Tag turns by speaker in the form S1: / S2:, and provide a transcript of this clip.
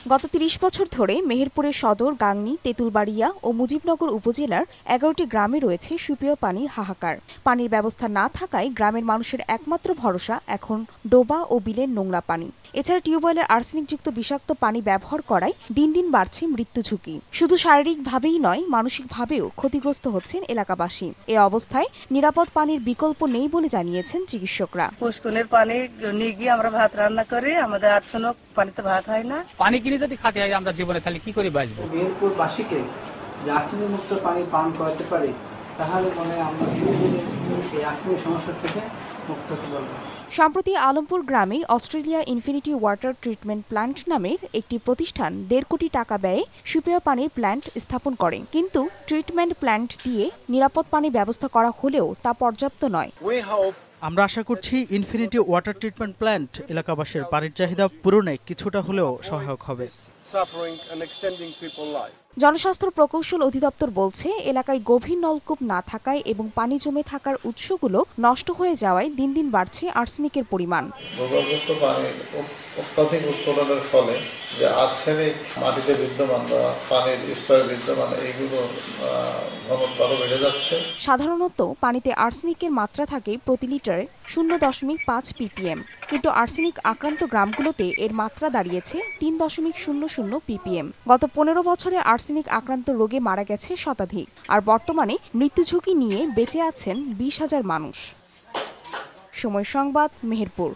S1: গত ৩০ বছর ধরে মেহেরপুরের সদর, গাংনী, তেঁতুলবাড়িয়া ও মুজিবনগর উপজেলার ১১টি গ্রামে রয়েছে সুপেয় পানির হাহাকার। পানির ব্যবস্থা না থাকায় গ্রামের মানুষের একমাত্র ভরসা এখন ডোবা ও বিলের নোংরা পানি। এছাড়া টিউবওয়েলের আর্সেনিকযুক্ত বিষাক্ত পানি ব্যবহার করায় দিন দিন বাড়ছে মৃত্যু ঝুঁকি। শুধু শারীরিকভাবেই নয়, মানসিকভাবেও ক্ষতিগ্রস্ত হচ্ছেন এলাকাবাসী। এ অবস্থায় নিরাপদ পানির বিকল্প নেই বলে জানিয়েছেন চিকিৎসকরা।
S2: পুষ্কনের পানি নিয়ে গিয়ে আমরা ভাত রান্না করি, আমাদের আর্সেনিক পানিতে ভাত হয় না।
S3: পানি কিনে যদি খাতে হয় আমরা জীবনে তাহলে কি করে বাঁচবো?
S4: মেহেরপুরবাসীকে যে আর্সেনিক মুক্ত পানি পান করাতে পারি, তাহলে মনে আমরা এই আর্সেনিক সমস্যা থেকে মুক্ত হতে পারবো।
S1: সম্প্রতি আলমপুর গ্রামে Australia infinity water treatment plant নামের একটি প্রতিষ্ঠান ১.৫ কোটি টাকা ব্যয়ে সুপেয় পানির প্ল্যান্ট স্থাপন করে। কিন্তু ট্রিটমেন্ট প্ল্যান্ট দিয়ে নিরাপদ পানি ব্যবস্থা করা হলেও তা পর্যাপ্ত নয়।
S5: আমরা আশা করছি ইনফিনিটি ওয়াটার ট্রিটমেন্ট প্ল্যান্ট এলাকাবাসীর পানির চাহিদা পূরণে কিছুটা হলেও সহায়ক হবে।
S1: জনস্বাস্থ্য প্রকৌশল অধিদপ্তর বলছে, এলাকায় গভীর নলকূপ না থাকায় এবং পানি জমে থাকার উৎসগুলো নষ্ট হয়ে যাওয়ায় দিন দিন বাড়ছে আর্সেনিকের পরিমাণ।
S6: ভূগর্ভস্থ পানির অত্যাধিক উত্তোলনের ফলে যে আর্সেনিক মাটিতে বিদ্যমান বা পানির স্তরে বিদ্যমান, এইগুলো ঘনত্ব আরো বেড়ে যাচ্ছে।
S1: সাধারণত পানিতে আর্সেনিকের মাত্রা থাকে প্রতি লিটারে 0.5 ppm, কিন্তু আর্সেনিক আক্রান্ত গ্রামগুলোতে এর মাত্রা দাঁড়িয়েছে 3.00 ppm। গত 15 বছরে আর্সেনিক আক্রান্ত রোগে মারা গেছে শতাধিক, আর বর্তমানে মৃত্যু ঝুঁকি নিয়ে বেঁচে আছেন 20,000 মানুষ। সময় সংবাদ, মেহেরপুর।